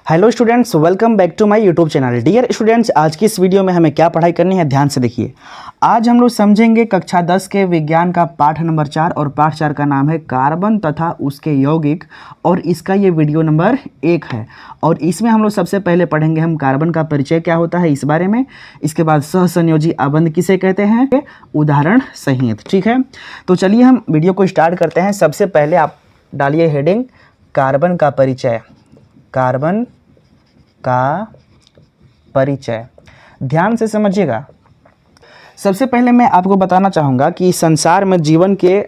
Hello students, welcome back to my YouTube channel. Dear students, आज की इस video में हमें क्या पढ़ाई करनी है, ध्यान से देखिए। आज हम लोग समझेंगे कक्षा 10 के विज्ञान का पाठ नंबर 4 और पाठ 4 का नाम है कार्बन तथा उसके यौगिक और इसका ये वीडियो नंबर 1 है। और इसमें हम लोग सबसे पहले पढ़ेंगे हम कार्बन का परिचय क्या होता है इस बारे में। इसके बाद सहसंयोजी आबंध किसे कहते हैं, उदाहरण सहित। ठीक है, तो चलिए हम वीडियो को स्टार्ट करते हैं। सबसे पहले आप डालिए हेडिंग कार्बन का परिचय। कार्बन का परिचय ध्यान से समझिएगा। सबसे पहले मैं आपको बताना चाहूँगा कि संसार में जीवन के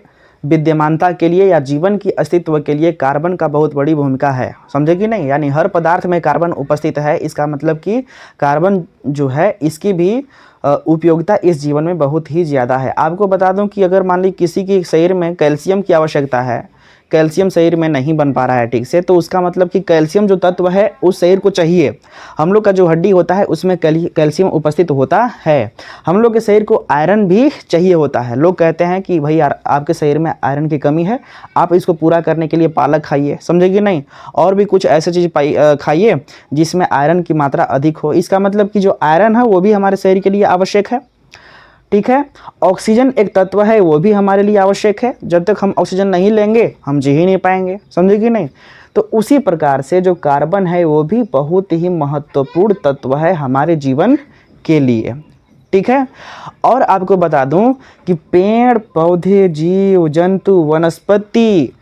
विद्यमानता के लिए या जीवन की अस्तित्व के लिए कार्बन का बहुत बड़ी भूमिका है, समझे कि नहीं। यानी हर पदार्थ में कार्बन उपस्थित है। इसका मतलब कि कार्बन जो है इसकी भी उपयोगिता इस जीवन में बहुत ही ज़्यादा है। आपको बता दूं कि अगर मान ली किसी के शरीर में कैल्शियम की आवश्यकता है, कैल्शियम शरीर में नहीं बन पा रहा है ठीक से, तो उसका मतलब कि कैल्शियम जो तत्व है उस शरीर को चाहिए। हम लोग का जो हड्डी होता है उसमें कैल्शियम उपस्थित होता है। हम लोग के शरीर को आयरन भी चाहिए होता है। लोग कहते हैं कि भाई यार आपके शरीर में आयरन की कमी है, आप इसको पूरा करने के लिए पालक खाइए, समझे कि नहीं। और भी कुछ ऐसे चीज़ खाइए जिसमें आयरन की मात्रा अधिक हो। इसका मतलब कि जो आयरन है वो भी हमारे शरीर के लिए आवश्यक है। ठीक है, ऑक्सीजन एक तत्व है, वो भी हमारे लिए आवश्यक है। जब तक हम ऑक्सीजन नहीं लेंगे हम जी ही नहीं पाएंगे, समझे कि नहीं। तो उसी प्रकार से जो कार्बन है वो भी बहुत ही महत्वपूर्ण तत्व है हमारे जीवन के लिए। ठीक है, और आपको बता दूं कि पेड़ पौधे, जीव जंतु, वनस्पति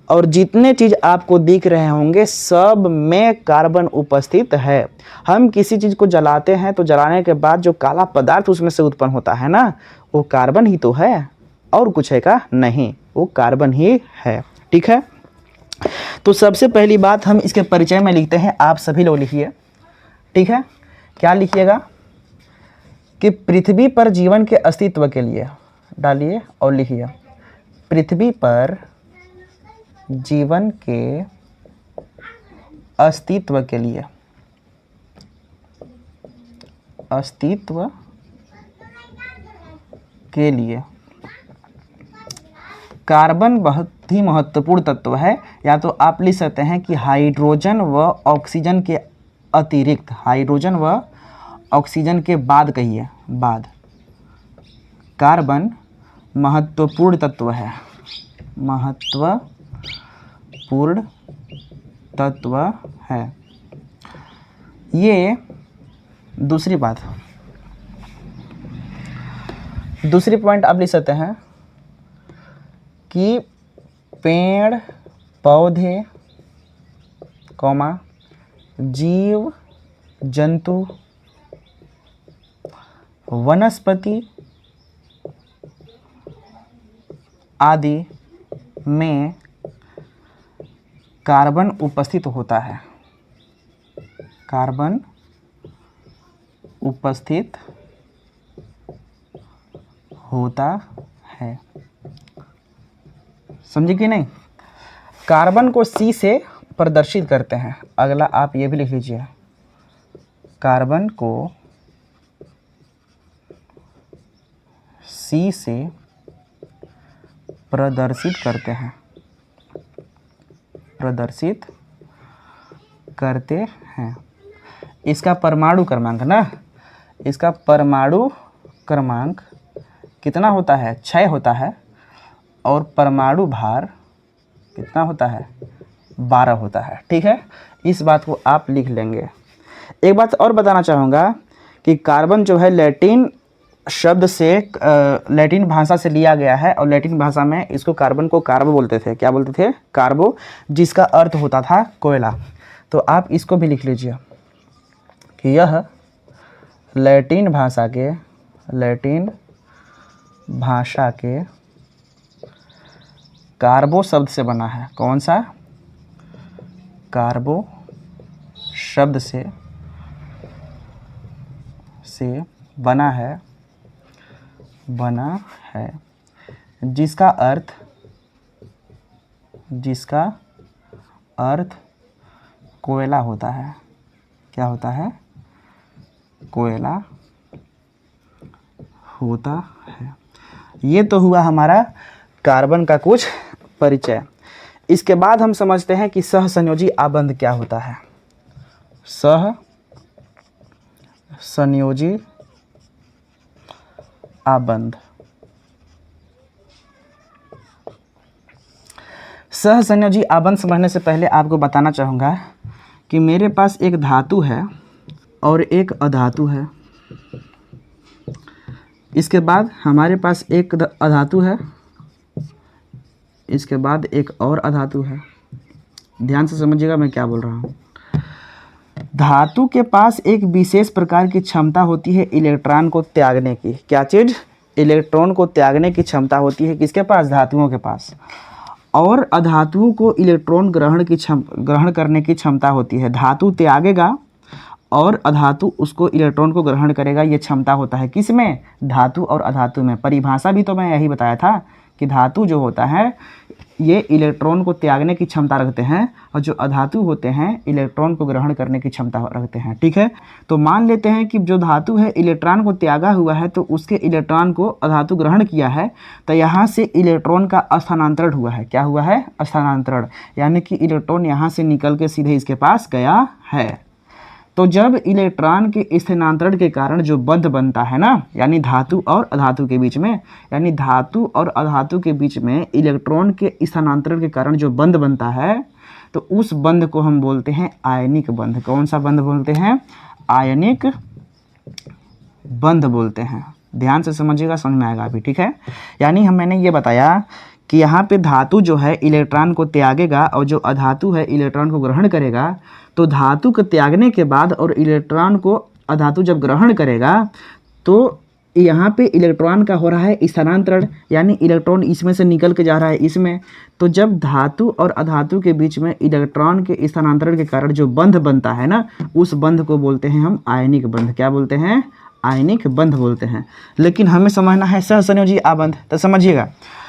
और जितने चीज़ आपको दिख रहे होंगे सब में कार्बन उपस्थित है। हम किसी चीज़ को जलाते हैं तो जलाने के बाद जो काला पदार्थ उसमें से उत्पन्न होता है ना, वो कार्बन ही तो है, और कुछ है का नहीं, वो कार्बन ही है। ठीक है, तो सबसे पहली बात हम इसके परिचय में लिखते हैं। आप सभी लोग लिखिए। ठीक है, क्या लिखिएगा कि पृथ्वी पर जीवन के अस्तित्व के लिए डालिए और लिखिए पृथ्वी पर जीवन के अस्तित्व के लिए, अस्तित्व के लिए कार्बन बहुत ही महत्वपूर्ण तत्व है। या तो आप लिख सकते हैं कि हाइड्रोजन व ऑक्सीजन के अतिरिक्त, हाइड्रोजन व ऑक्सीजन के बाद कहिए, बाद कार्बन महत्वपूर्ण तत्व है, महत्वपूर्ण तत्व है। ये दूसरी बात, दूसरी पॉइंट आप लिख सकते हैं कि पेड़ पौधे, कौमा, जीव जंतु, वनस्पति आदि में कार्बन उपस्थित होता है, कार्बन उपस्थित होता है, समझे कि नहीं। कार्बन को C से प्रदर्शित करते हैं। अगला आप ये भी लिख लीजिए, कार्बन को C से प्रदर्शित करते हैं, प्रदर्शित करते हैं। इसका परमाणु क्रमांक ना, इसका परमाणु क्रमांक कितना होता है, 6 होता है। और परमाणु भार कितना होता है, 12 होता है। ठीक है, इस बात को आप लिख लेंगे। एक बात और बताना चाहूँगा कि कार्बन जो है लैटिन शब्द से, लैटिन भाषा से लिया गया है। और लैटिन भाषा में इसको कार्बन को कार्बो बोलते थे। क्या बोलते थे, कार्बो, जिसका अर्थ होता था कोयला। तो आप इसको भी लिख लीजिए कि यह लैटिन भाषा के, लैटिन भाषा के कार्बो शब्द से बना है। कौन सा, कार्बो शब्द से बना है, बना है, जिसका अर्थ कोयला होता है। क्या होता है, कोयला होता है। ये तो हुआ हमारा कार्बन का कुछ परिचय। इसके बाद हम समझते हैं कि सहसंयोजी आबंध क्या होता है। सह संयोजी आबंध। सह संयोजी आबंध समझने से पहले आपको बताना चाहूँगा कि मेरे पास एक धातु है और एक अधातु है। इसके बाद हमारे पास एक अधातु है, इसके बाद एक और अधातु है। ध्यान से समझिएगा मैं क्या बोल रहा हूँ। धातु के पास एक विशेष प्रकार की क्षमता होती है इलेक्ट्रॉन को त्यागने की। क्या चीज़? इलेक्ट्रॉन को त्यागने की क्षमता होती है किसके पास? धातुओं के पास। और अधातुओं को इलेक्ट्रॉन ग्रहण करने की क्षमता होती है। धातु त्यागेगा और अधातु उसको इलेक्ट्रॉन को ग्रहण करेगा, ये क्षमता होता है किसमें? धातु और अधातु में। परिभाषा भी तो मैं यही बताया था कि धातु जो होता है ये इलेक्ट्रॉन को त्यागने की क्षमता रखते हैं और जो अधातु होते हैं इलेक्ट्रॉन को ग्रहण करने की क्षमता रखते हैं। ठीक है, तो मान लेते हैं कि जो धातु है इलेक्ट्रॉन को त्यागा हुआ है, तो उसके इलेक्ट्रॉन को अधातु ग्रहण किया है, तो यहाँ से इलेक्ट्रॉन का स्थानांतरण हुआ है। क्या हुआ है? स्थानांतरण, यानी कि इलेक्ट्रॉन यहाँ से निकल के सीधे इसके पास गया है। तो जब इलेक्ट्रॉन के स्थानांतरण के कारण जो बंध बनता है ना, यानी धातु और अधातु के बीच में, यानी धातु और अधातु के बीच में इलेक्ट्रॉन के स्थानांतरण के कारण जो बंध बनता है, तो उस बंध को हम बोलते हैं आयनिक बंध। कौन सा बंध बोलते हैं? आयनिक बंध बोलते हैं। ध्यान से समझिएगा, समझ में आएगा अभी। ठीक है, यानी मैंने ये बताया कि यहाँ पे धातु जो है इलेक्ट्रॉन को त्यागेगा और जो अधातु है इलेक्ट्रॉन को ग्रहण करेगा। तो धातु को त्यागने के बाद और इलेक्ट्रॉन को अधातु जब ग्रहण करेगा तो यहाँ पे इलेक्ट्रॉन का हो रहा है स्थानांतरण, यानी इलेक्ट्रॉन इसमें से निकल के जा रहा है इसमें। तो जब धातु और अधातु के बीच में इलेक्ट्रॉन के स्थानांतरण के कारण जो बंध बनता है ना, उस बंध को बोलते हैं हम आयनिक बंध। क्या बोलते हैं? आयनिक बंध बोलते हैं। लेकिन हमें समझना है सहसंयोजी आबंध। तो समझिएगा,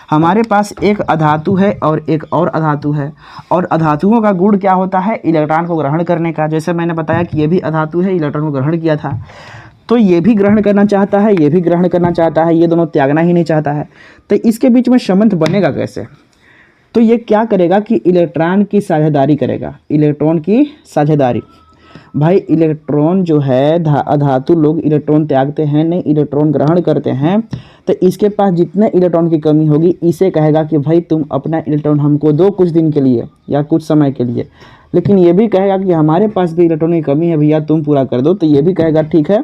हमारे पास एक अधातु है और एक और अधातु है, और अधातुओं का गुण क्या होता है? इलेक्ट्रॉन को ग्रहण करने का। जैसे मैंने बताया कि ये भी अधातु है, इलेक्ट्रॉन को ग्रहण किया था, तो ये भी ग्रहण करना चाहता है, ये भी ग्रहण करना चाहता है, ये दोनों त्यागना ही नहीं चाहता है। तो इसके बीच में संबंध बनेगा कैसे? तो ये क्या करेगा कि इलेक्ट्रॉन की साझेदारी करेगा। इलेक्ट्रॉन की साझेदारी, भाई इलेक्ट्रॉन जो है अधातु लोग इलेक्ट्रॉन त्यागते हैं नहीं, इलेक्ट्रॉन ग्रहण करते हैं। तो इसके पास जितने इलेक्ट्रॉन की कमी होगी, इसे कहेगा कि भाई तुम अपना इलेक्ट्रॉन हमको दो कुछ दिन के लिए या कुछ समय के लिए। लेकिन ये भी कहेगा कि हमारे पास भी इलेक्ट्रॉन की कमी है भैया, तुम पूरा कर दो। तो ये भी कहेगा ठीक है,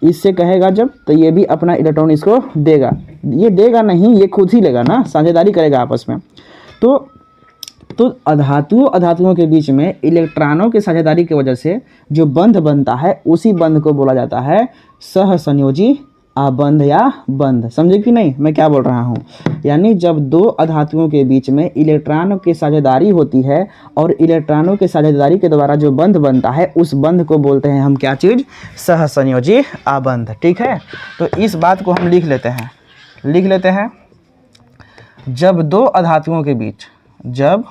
इससे कहेगा जब, तो ये भी अपना इलेक्ट्रॉन इसको देगा। ये देगा नहीं, ये खुद ही लेगा ना, साझेदारी करेगा आपस में। तो अधातुओं के बीच में इलेक्ट्रॉनों के साझेदारी की वजह से जो बंध बनता है, उसी बंध को बोला जाता है सहसंयोजी आबंध या बंध। समझे कि नहीं मैं क्या बोल रहा हूँ? यानी जब दो अधातुओं के बीच में इलेक्ट्रॉनों की साझेदारी होती है और इलेक्ट्रॉनों के साझेदारी के द्वारा जो बंध बनता है, उस बंध को बोलते हैं हम क्या चीज़? सहसंयोजी आबंध। ठीक है, तो इस बात को हम लिख लेते हैं। जब दो अधातुओं के बीच, जब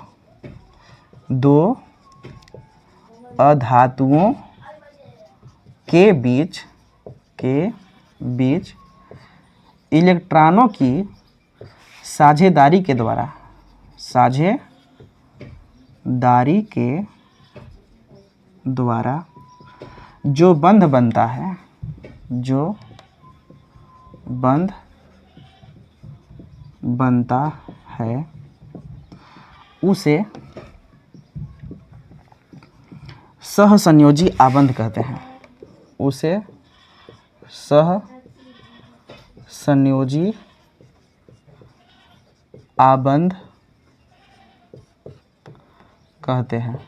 दो अधातुओं के बीच इलेक्ट्रॉनों की साझेदारी के द्वारा जो बंध बनता है, उसे सहसंयोजी आबंध कहते हैं। उसे सहसंयोजी आबंध कहते हैं।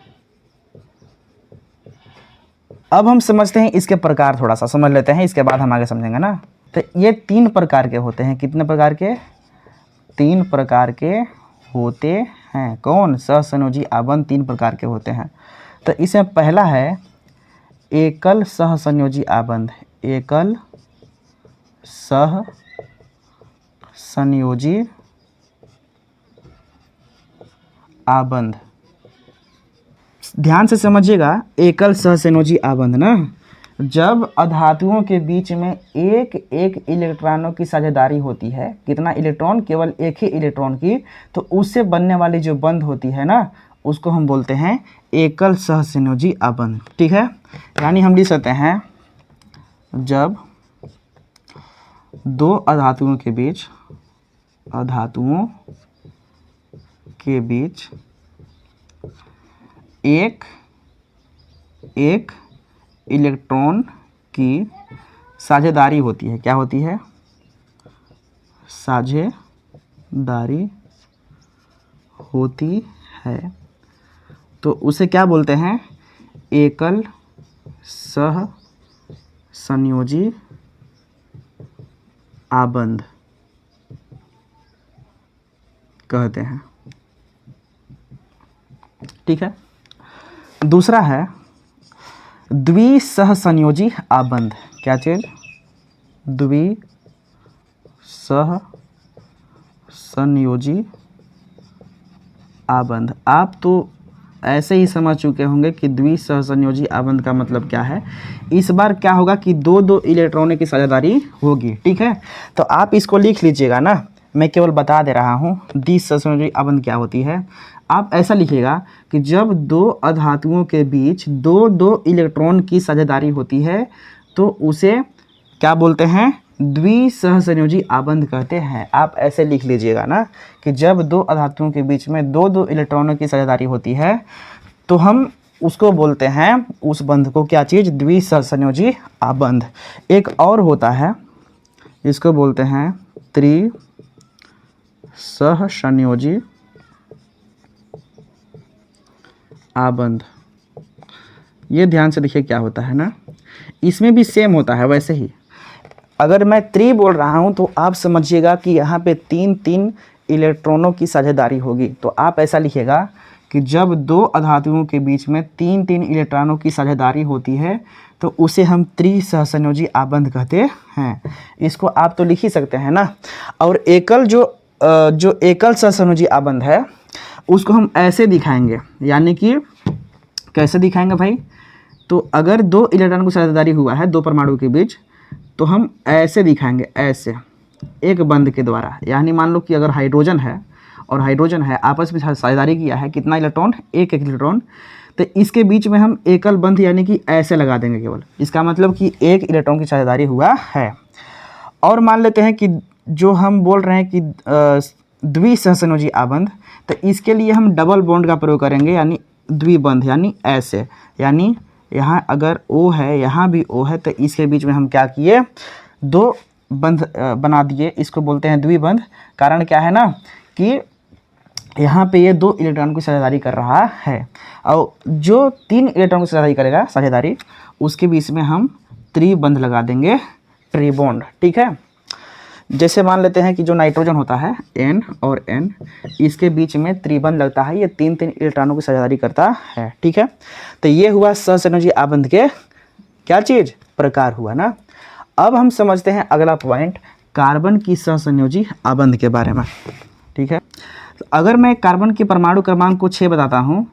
अब हम समझते हैं इसके प्रकार, थोड़ा सा समझ लेते हैं, इसके बाद हम आगे समझेंगे ना। तो ये 3 प्रकार के होते हैं। कितने प्रकार के? 3 प्रकार के होते हैं। कौन? सहसंयोजी आबंध 3 प्रकार के होते हैं। तो इसमें पहला है एकल सहसंयोजी आबंध। एकल सहसंयोजी आबंध। ध्यान से समझिएगा, एकल सहसंयोजी आबंध ना, जब अधातुओं के बीच में एक इलेक्ट्रॉनों की साझेदारी होती है। कितना इलेक्ट्रॉन? केवल एक ही इलेक्ट्रॉन की। तो उससे बनने वाली जो बंध होती है ना, उसको हम बोलते हैं एकल सहसंयोजी आबंध। ठीक है, यानी हम लिख सकते हैं जब दो अधातुओं के बीच एक इलेक्ट्रॉन की साझेदारी होती है। क्या होती है? साझेदारी होती है, तो उसे क्या बोलते हैं? एकल सहसंयोजी आबंध कहते हैं। ठीक है, दूसरा है द्विसहसंयोजी आबंध। क्या चीज? द्विसहसंयोजी आबंध। आप तो ऐसे ही समझ चुके होंगे कि द्विसहसंयोजी आबंध का मतलब क्या है। इस बार क्या होगा कि दो इलेक्ट्रॉनों की साझेदारी होगी। ठीक है, तो आप इसको लिख लीजिएगा ना, मैं केवल बता दे रहा हूँ द्विसहसंयोजी आबंध क्या होती है। आप ऐसा लिखिएगा कि जब दो अधातुओं के बीच दो इलेक्ट्रॉन की साझेदारी होती है तो उसे क्या बोलते हैं? द्विसहसंयोजी आबंध कहते हैं। आप ऐसे लिख लीजिएगा ना कि जब दो अधातुओं के बीच में दो इलेक्ट्रॉनों की साझेदारी होती है तो हम उसको बोलते हैं, उस बंध को क्या चीज़? द्विसहसंयोजी आबंध। एक और होता है, इसको बोलते हैं त्रिसहसंयोजी आबंध। ये ध्यान से देखिए क्या होता है ना, इसमें भी सेम होता है वैसे ही। अगर मैं त्रि बोल रहा हूँ तो आप समझिएगा कि यहाँ पे तीन इलेक्ट्रॉनों की साझेदारी होगी। तो आप ऐसा लिखिएगा कि जब दो अधातुओं के बीच में तीन इलेक्ट्रॉनों की साझेदारी होती है तो उसे हम त्रिसहसंयोजी आबंध कहते हैं। इसको आप तो लिख ही सकते हैं ना। और एकल जो एकल सहसंयोजी आबंध है उसको हम ऐसे दिखाएंगे, यानी कि कैसे दिखाएंगे भाई? तो अगर दो इलेक्ट्रॉन की साझेदारी हुआ है दो परमाणु के बीच तो हम ऐसे दिखाएंगे, ऐसे एक बंध के द्वारा। यानी मान लो कि अगर हाइड्रोजन है और हाइड्रोजन है, आपस में साझेदारी किया है, कितना इलेक्ट्रॉन? एक इलेक्ट्रॉन। तो इसके बीच में हम एकल बंध यानी कि ऐसे लगा देंगे केवल। इसका मतलब कि एक इलेक्ट्रॉन की साझेदारी हुआ है। और मान लेते हैं कि जो हम बोल रहे हैं कि द्विसहसंयोजी आबंध, तो इसके लिए हम डबल बॉन्ड का प्रयोग करेंगे, यानी द्विबंध, यानी ऐसे। यानी यहाँ अगर O है, यहाँ भी O है, तो इसके बीच में हम क्या किए? दो बंध बना दिए। इसको बोलते हैं द्विबंध। कारण क्या है ना कि यहाँ पे ये दो इलेक्ट्रॉन की साझेदारी कर रहा है, और जो तीन इलेक्ट्रॉन की साझेदारी करेगा उसके बीच में हम त्रिबंध लगा देंगे, ट्रिबॉन्ड। ठीक है, जैसे मान लेते हैं कि जो नाइट्रोजन होता है N और N, इसके बीच में त्रिबंध लगता है, ये तीन इलेक्ट्रॉनों की साझेदारी करता है। ठीक है, तो ये हुआ सहसंयोजी आबंध के क्या चीज़? प्रकार हुआ ना। अब हम समझते हैं अगला पॉइंट, कार्बन की सहसंयोजी आबंध के बारे में। ठीक है, तो अगर मैं कार्बन के परमाणु क्रमांक को 6 बताता हूँ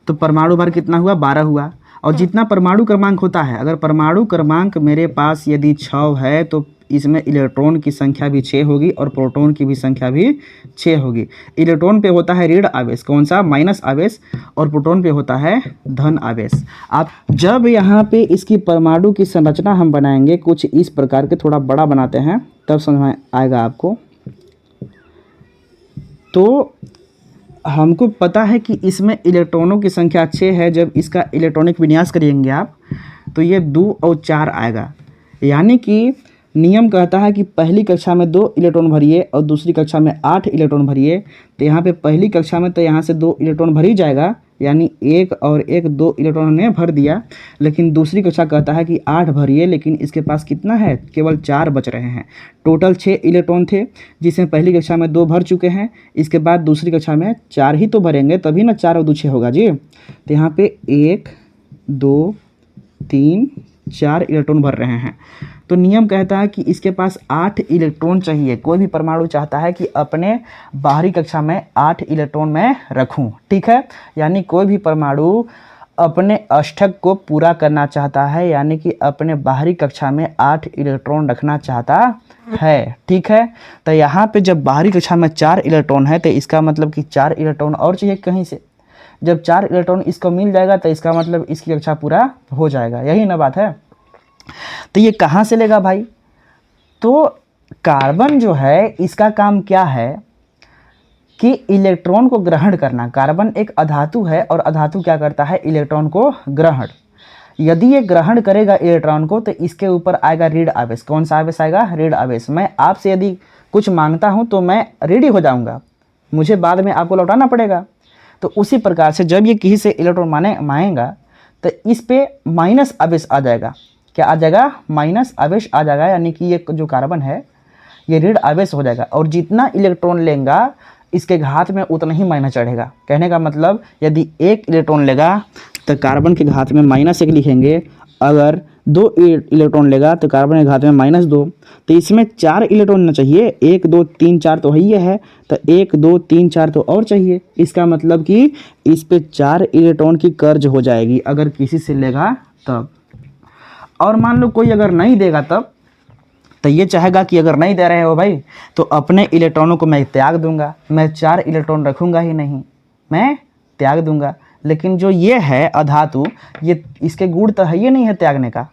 तो परमाणु भर कितना हुआ? 12 हुआ। और जितना परमाणु क्रमांक होता है, अगर परमाणु क्रमांक मेरे पास यदि 6 है तो इसमें इलेक्ट्रॉन की संख्या भी 6 होगी और प्रोटॉन की भी संख्या भी 6 होगी। इलेक्ट्रॉन पे होता है ऋण आवेश, कौन सा? माइनस आवेश, और प्रोटॉन पे होता है धन आवेश। आप जब यहाँ पे इसकी परमाणु की संरचना हम बनाएंगे कुछ इस प्रकार के, थोड़ा बड़ा बनाते हैं तब समझ में आएगा आपको। तो हमको पता है कि इसमें इलेक्ट्रॉनों की संख्या 6 है। जब इसका इलेक्ट्रॉनिक विन्यास करेंगे आप तो ये 2 और 4 आएगा। यानी कि नियम कहता है कि पहली कक्षा में 2 इलेक्ट्रॉन भरिए और दूसरी कक्षा में 8 इलेक्ट्रॉन भरिए। तो यहाँ पे पहली कक्षा में तो यहाँ से 2 इलेक्ट्रॉन भर ही जाएगा, यानी 1 और 1 2 इलेक्ट्रॉन ने भर दिया। लेकिन दूसरी कक्षा कहता है कि 8 भरिए, लेकिन इसके पास कितना है? केवल 4 बच रहे हैं। टोटल 6 इलेक्ट्रॉन थे, जिसमें पहली कक्षा में 2 भर चुके हैं। इसके बाद दूसरी कक्षा में 4 ही तो भरेंगे, तभी ना 4 और 2 6 होगा जी। तो यहाँ पे 1 2 3 4 इलेक्ट्रॉन भर रहे हैं। तो नियम कहता है कि इसके पास 8 इलेक्ट्रॉन चाहिए। कोई भी परमाणु चाहता है कि अपने बाहरी कक्षा में 8 इलेक्ट्रॉन मैं रखूं। ठीक है, यानी कोई भी परमाणु अपने अष्टक को पूरा करना चाहता है, यानी कि अपने बाहरी कक्षा में 8 इलेक्ट्रॉन रखना चाहता है। ठीक है, तो यहाँ पे जब बाहरी कक्षा में 4 इलेक्ट्रॉन है तो इसका मतलब कि 4 इलेक्ट्रॉन और चाहिए कहीं से। जब 4 इलेक्ट्रॉन इसको मिल जाएगा तो इसका मतलब इसकी कक्षा पूरा हो जाएगा, यही ना बात है। तो ये कहाँ से लेगा भाई? तो कार्बन जो है इसका काम क्या है कि इलेक्ट्रॉन को ग्रहण करना। कार्बन एक अधातु है और अधातु क्या करता है? इलेक्ट्रॉन को ग्रहण। यदि ये ग्रहण करेगा इलेक्ट्रॉन को तो इसके ऊपर आएगा ऋण आवेश। कौन सा आवेश आएगा? ऋण आवेश। मैं आपसे यदि कुछ मांगता हूं तो मैं ऋणी हो जाऊंगा, मुझे बाद में आपको लौटाना पड़ेगा। तो उसी प्रकार से जब ये किसी से इलेक्ट्रॉन मांगेगा तो इस पे माइनस आवेश आ जाएगा। क्या आ जाएगा? माइनस आवेश आ जाएगा, यानी कि ये जो कार्बन है ये ऋण आवेश हो जाएगा और जितना इलेक्ट्रॉन लेगा इसके घात में उतना ही माइनस चढ़ेगा। कहने का मतलब यदि 1 इलेक्ट्रॉन लेगा तो कार्बन के घात में -1 लिखेंगे, अगर 2 इलेक्ट्रॉन लेगा तो कार्बन के घात में -2। तो इसमें 4 इलेक्ट्रॉन ना चाहिए, 1 2 3 4 तो ही है, तो 1 2 3 4 तो और चाहिए। इसका मतलब कि इस पे 4 इलेक्ट्रॉन की कर्ज हो जाएगी अगर किसी से लेगा तब। और मान लो कोई अगर नहीं देगा तब, तो ये चाहेगा कि अगर नहीं दे रहे हो भाई तो अपने इलेक्ट्रॉनों को मैं त्याग दूंगा, मैं 4 इलेक्ट्रॉन रखूंगा ही नहीं, मैं त्याग दूंगा। लेकिन जो ये है अधातु, ये इसके गुण तो है ये नहीं है त्यागने का,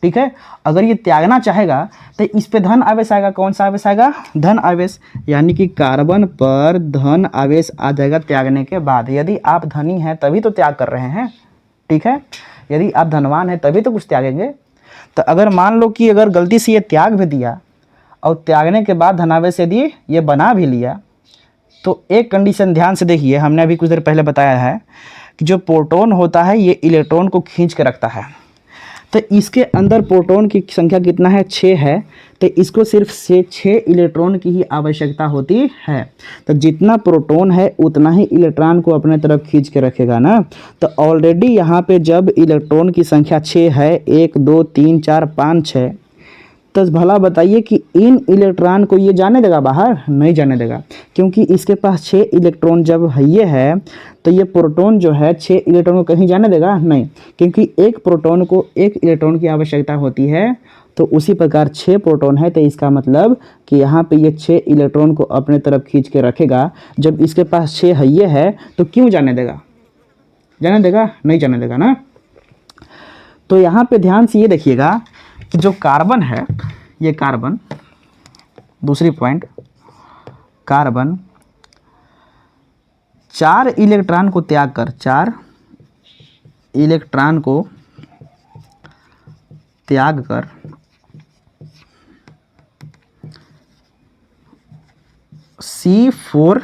ठीक है। अगर ये त्यागना चाहेगा तो इस पे धन आवेश आएगा। कौन सा आवेश आएगा? धन आवेश, यानी कि कार्बन पर धन आवेश आ जाएगा त्यागने के बाद। यदि आप धनी हैं तभी तो त्याग कर रहे हैं, ठीक है। यदि आप धनवान हैं तभी तो कुछ त्यागेंगे। तो अगर मान लो कि अगर गलती से ये त्याग भी दिया और त्यागने के बाद धनावेश यदि ये बना भी लिया, तो एक कंडीशन ध्यान से देखिए, हमने अभी कुछ देर पहले बताया है कि जो प्रोटॉन होता है ये इलेक्ट्रॉन को खींच के रखता है। तो इसके अंदर प्रोटॉन की संख्या कितना है? 6 है। तो इसको सिर्फ से 6 इलेक्ट्रॉन की ही आवश्यकता होती है। तो जितना प्रोटॉन है उतना ही इलेक्ट्रॉन को अपने तरफ खींच के रखेगा ना। तो ऑलरेडी यहाँ पे जब इलेक्ट्रॉन की संख्या 6 है, 1 2 3 4 5 6, तो भला बताइए कि इन इलेक्ट्रॉन को ये जाने देगा बाहर? नहीं जाने देगा, क्योंकि इसके पास 6 इलेक्ट्रॉन जब ये है तो ये प्रोटॉन जो है 6 इलेक्ट्रॉन को कहीं जाने देगा? नहीं, क्योंकि एक प्रोटॉन को 1 इलेक्ट्रॉन की आवश्यकता होती है। तो उसी प्रकार 6 प्रोटॉन है, तो इसका मतलब कि यहाँ पे ये 6 इलेक्ट्रॉन को अपने तरफ खींच के रखेगा। जब इसके पास 6 ये है तो क्यों जाने देगा? जाने देगा? नहीं जाने देगा ना। तो यहाँ पे ध्यान से ये देखिएगा कि जो कार्बन है, ये कार्बन, दूसरी पॉइंट, कार्बन 4 इलेक्ट्रॉन को त्याग कर, 4 इलेक्ट्रॉन को त्याग कर C4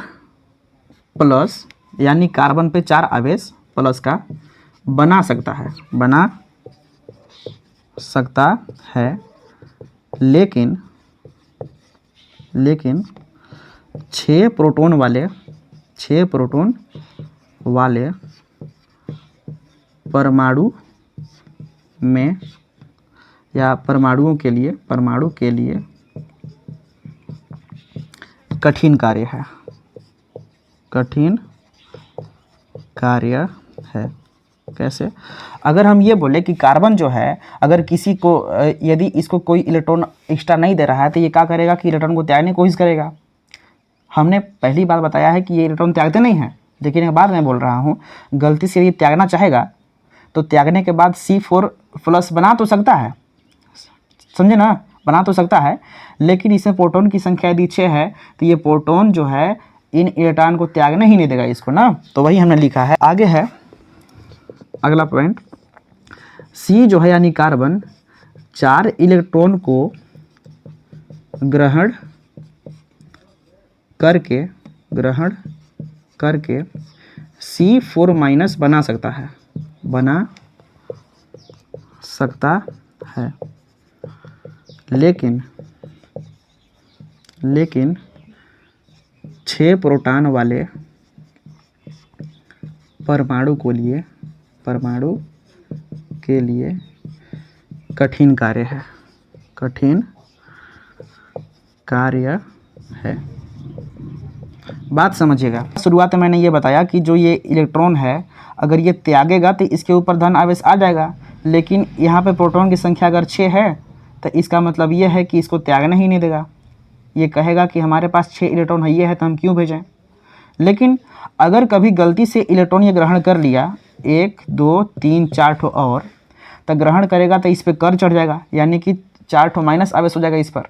प्लस, यानी कार्बन पे 4 आवेश प्लस का बना सकता है, बना सकता है। लेकिन 6 प्रोटॉन वाले परमाणु में या परमाणु के लिए कठिन कार्य है। कैसे? अगर हम ये बोले कि कार्बन जो है अगर किसी को यदि इसको कोई इलेक्ट्रॉन एक्स्ट्रा नहीं दे रहा है तो ये क्या करेगा कि इलेक्ट्रॉन को त्यागने की कोशिश करेगा। हमने पहली बार बताया है कि ये इलेक्ट्रॉन त्यागते नहीं हैं, लेकिन बाद में बोल रहा हूँ गलती से ये त्यागना चाहेगा तो त्यागने के बाद C4 प्लस बना तो सकता है, समझे ना, बना तो सकता है। लेकिन इसमें प्रोटॉन की संख्या यदि 6 है तो ये प्रोटॉन जो है इन इलेक्ट्रॉन को त्यागने ही नहीं देगा इसको ना। तो वही हमने लिखा है। आगे है अगला पॉइंट, C जो है यानी कार्बन 4 इलेक्ट्रॉन को ग्रहण करके C4 माइनस बना सकता है। लेकिन 6 प्रोटॉन वाले परमाणु के लिए कठिन कार्य है। बात समझिएगा। शुरुआत में मैंने ये बताया कि जो ये इलेक्ट्रॉन है अगर ये त्यागेगा तो इसके ऊपर धन आवेश आ जाएगा, लेकिन यहाँ पे प्रोटॉन की संख्या अगर 6 है तो इसका मतलब ये है कि इसको त्यागना ही नहीं देगा। ये कहेगा कि हमारे पास 6 इलेक्ट्रॉन है ये है तो हम क्यों भेजें। लेकिन अगर कभी गलती से इलेक्ट्रॉन ये ग्रहण कर लिया 1 2 3 4 ठो और, तो ग्रहण करेगा तो इस पर कर चढ़ जाएगा, यानी कि 4 ठो माइनस आवेश हो जाएगा इस पर।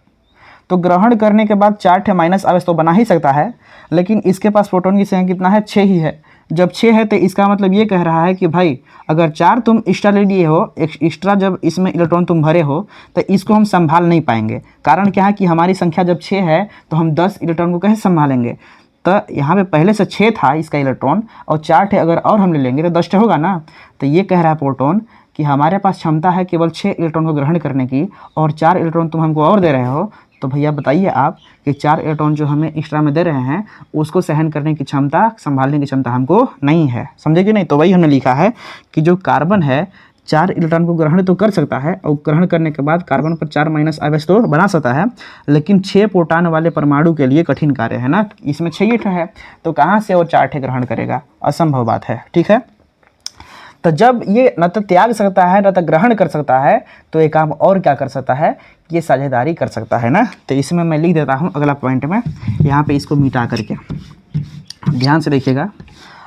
तो ग्रहण करने के बाद 4 ठो माइनस आवेश तो बना ही सकता है, लेकिन इसके पास प्रोटॉन की संख्या कितना है, 6 ही है। जब 6 है तो इसका मतलब ये कह रहा है कि भाई अगर 4 तुम एक्स्ट्रा ले लिए हो, एक्स्ट्रा जब इसमें इलेक्ट्रॉन तुम भरे हो, तो इसको हम संभाल नहीं पाएंगे। कारण क्या है कि हमारी संख्या जब 6 है तो हम 10 इलेक्ट्रॉन को कैसे संभालेंगे। तो यहाँ पे पहले से 6 था इसका इलेक्ट्रॉन, और 4 ठे अगर और हम ले लेंगे तो 10 ठे होगा ना। तो ये कह रहा है प्रोटॉन कि हमारे पास क्षमता है केवल 6 इलेक्ट्रॉन को ग्रहण करने की, और 4 इलेक्ट्रॉन तुम हमको और दे रहे हो। तो भैया बताइए आप कि 4 इलेक्ट्रॉन जो हमें एक्स्ट्रा में दे रहे हैं उसको सहन करने की क्षमता, संभालने की क्षमता हमको नहीं है, समझे कि नहीं। तो वही हमने लिखा है कि जो कार्बन है 4 इलेक्ट्रॉन को ग्रहण तो कर सकता है, और ग्रहण करने के बाद कार्बन पर 4 माइनस आवेश तो बना सकता है, लेकिन 6 प्रोटॉन वाले परमाणु के लिए कठिन कार्य है ना। इसमें 6 ही है, तो कहाँ से और 4 ठे ग्रहण करेगा, असंभव बात है, ठीक है। तो जब ये न तो त्याग सकता है न तो ग्रहण कर सकता है, तो एक काम और क्या कर सकता है, ये साझेदारी कर सकता है ना। तो इसमें मैं लिख देता हूँ अगला पॉइंट में, यहाँ पे इसको मिटा करके ध्यान से देखिएगा।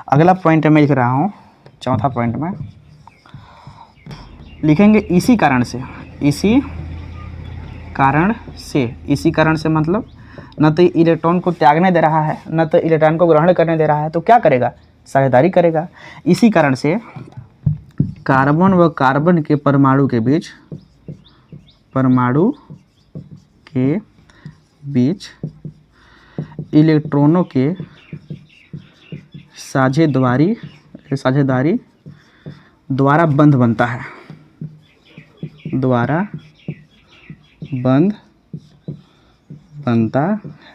अगला पॉइंट में लिख रहा हूँ, चौथा पॉइंट में लिखेंगे इसी कारण से। इसी कारण से मतलब न तो इलेक्ट्रॉन को त्यागने दे रहा है न तो इलेक्ट्रॉन को ग्रहण करने दे रहा है, तो क्या करेगा, साझेदारी करेगा। इसी कारण से कार्बन व कार्बन के परमाणु के बीच इलेक्ट्रॉनों के साझेदारी द्वारा बंध बनता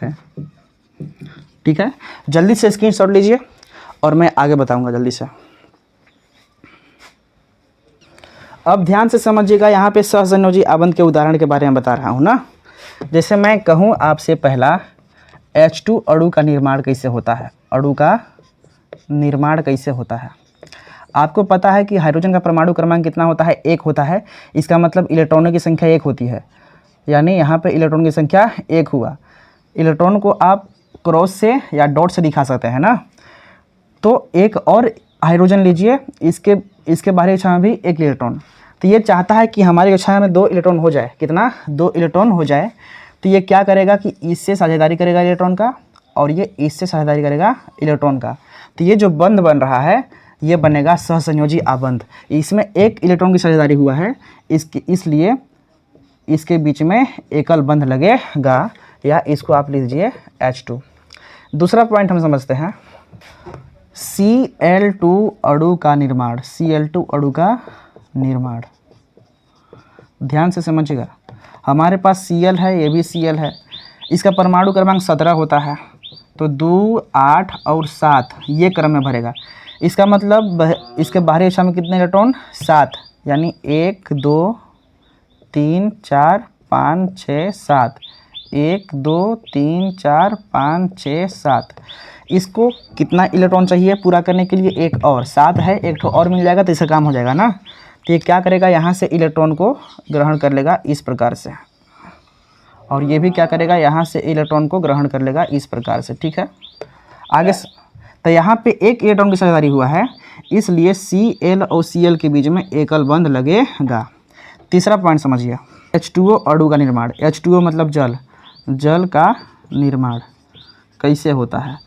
है, ठीक है। जल्दी से स्क्रीनशॉट लीजिए और मैं आगे बताऊंगा जल्दी से। अब ध्यान से समझिएगा, यहाँ पे सहसंयोजी आबंध के उदाहरण के बारे में बता रहा हूँ ना। जैसे मैं कहूँ आपसे पहला H2 अणु का निर्माण कैसे होता है, अणु का निर्माण कैसे होता है। आपको पता है कि हाइड्रोजन का परमाणु क्रमांक कितना होता है, 1 होता है। इसका मतलब इलेक्ट्रॉनों की संख्या 1 होती है, यानी यहाँ पे इलेक्ट्रॉन की संख्या 1 हुआ। इलेक्ट्रॉन को आप क्रॉस से या डॉट से दिखा सकते हैं ना। तो एक और हाइड्रोजन लीजिए, इसके बाहरी कक्षा में भी 1 इलेक्ट्रॉन। तो ये चाहता है कि हमारी कक्षा में 2 इलेक्ट्रॉन हो जाए, कितना, 2 इलेक्ट्रॉन हो जाए। तो ये क्या करेगा कि इससे साझेदारी करेगा इलेक्ट्रॉन का, और ये इससे साझेदारी करेगा इलेक्ट्रॉन का। तो ये जो बंध बन रहा है ये बनेगा सहसंयोजी आबंध। इसमें 1 इलेक्ट्रॉन की साझेदारी हुआ है, इसलिए इसके बीच में एकल बंध लगेगा, या इसको आप लिख लीजिए H2। दूसरा पॉइंट हम समझते हैं, Cl2 अणु का निर्माण। Cl2 अणु का निर्माण ध्यान से समझिएगा। हमारे पास Cl है, ये भी Cl है। इसका परमाणु क्रमांक 17 होता है, तो 2 8 और 7 ये क्रम में भरेगा। इसका मतलब इसके बाहरी कक्षा में कितने इलेक्ट्रॉन, 7, यानी 1 2 3 4 5 6 7, 1 2 3 4 5 6 7। इसको कितना इलेक्ट्रॉन चाहिए पूरा करने के लिए, 1 और 7 है, 1 ठो और मिल जाएगा तो इसका काम हो जाएगा ना। तो ये क्या करेगा, यहाँ से इलेक्ट्रॉन को ग्रहण कर लेगा इस प्रकार से, और ये भी क्या करेगा, यहाँ से इलेक्ट्रॉन को ग्रहण कर लेगा इस प्रकार से, ठीक है। आगे तो यहाँ पे 1 इलेक्ट्रॉन की साझेदारी हुआ है, इसलिए Cl और Cl के बीच में एकल बंध लगेगा। तीसरा पॉइंट समझिए, H2O अणु का निर्माण। H2O मतलब जल का निर्माण कैसे होता है,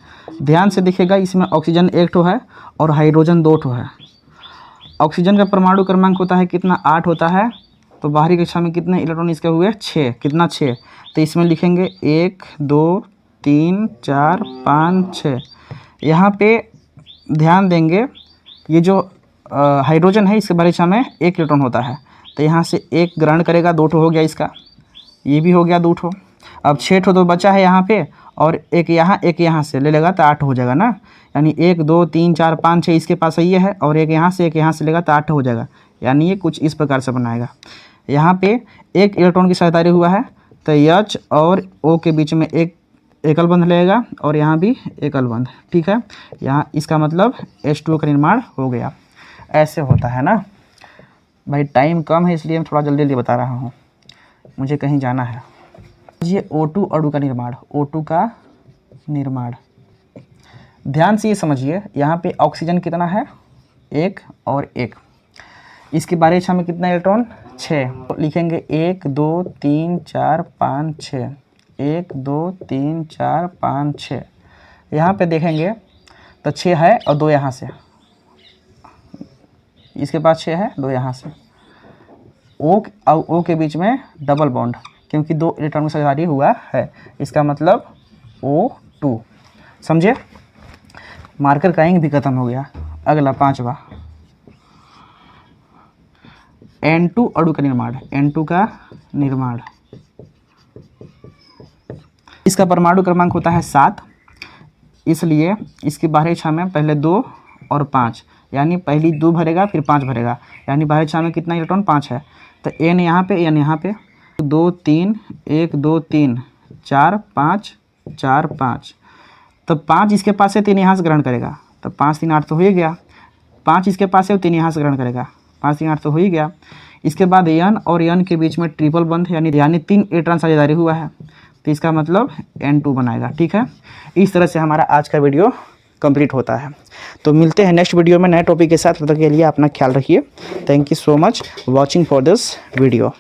ध्यान से दिखेगा। इसमें ऑक्सीजन 1 ठो है और हाइड्रोजन 2 ठो है। ऑक्सीजन का परमाणु क्रमांक होता है कितना, 8 होता है। तो बाहरी कक्षा में कितने इलेक्ट्रॉन इसके हुए, 6, कितना, 6। तो इसमें लिखेंगे 1 2 3 4 5 6। यहाँ पे ध्यान देंगे, ये जो हाइड्रोजन है इसके बाहरी कक्षा में 1 इलेक्ट्रॉन होता है, तो यहाँ से 1 ग्रहण करेगा, 2 ठो हो गया इसका, ये भी हो गया 2 ठो। अब 6 ठो तो बचा है यहाँ पे, और 1 यहाँ से ले लेगा तो 8 हो जाएगा ना। यानी 1 2 3 4 5 6 इसके पास ये है, और 1 यहाँ से लेगा तो 8 हो जाएगा। यानी ये कुछ इस प्रकार से बनाएगा। यहाँ पे 1 इलेक्ट्रॉन की साझेदारी हुआ है, तो H और O के बीच में एक एकल बंध लगेगा, और यहाँ भी एकल बंध, ठीक है। यहाँ इसका मतलब H2O का निर्माण हो गया। ऐसे होता है ना भाई। टाइम कम है इसलिए मैं थोड़ा जल्दी जल्दी बता रहा हूँ, मुझे कहीं जाना है। ये O2 अणु का निर्माण। O2 का निर्माण ध्यान से ये समझिए, यहाँ पे ऑक्सीजन कितना है, 1 और 1, इसके बारे में कितना इलेक्ट्रॉन, 6, तो लिखेंगे 1 2 3 4 5 6, 1 2 3 4 5 6। यहाँ पे देखेंगे तो 6 है और 2 यहाँ से, इसके पास 6 है, 2 यहाँ से, O और O के बीच में डबल बॉन्ड, क्योंकि 2 इलेक्ट्रॉन का साझेदारी हुआ है, इसका मतलब O2। समझे, मार्कर का इंक भी खत्म हो गया। अगला 5वां, N2 अणु का निर्माण, N2 का निर्माण, इसका परमाणु क्रमांक होता है 7, इसलिए इसकी बाहरी छाया में पहले 2 और 5, यानी पहली 2 भरेगा फिर 5 भरेगा, यानी बाहरी छाया में कितना इलेक्ट्रॉन, 5 है। तो N यहाँ पे, N यहाँ पे, 2 3 1 2 3 4 5 4 5, तो 5 इसके पास है, 3 यहाँ से ग्रहण करेगा, तो 5 3 8 तो हो ही गया। 5 इसके पास है, 3 यहाँ से ग्रहण करेगा, 5 3 8 तो हो ही गया। इसके बाद N और N के बीच में ट्रिपल बंध, यानी 3 इलेक्ट्रॉन साझेदारी हुआ है, तो इसका मतलब N2 बनाएगा। ठीक है, इस तरह से हमारा आज का वीडियो कंप्लीट होता है। तो मिलते हैं नेक्स्ट वीडियो में नए टॉपिक के साथ। तब तक के लिए अपना ख्याल रखिए। Thank you so much watching for this video.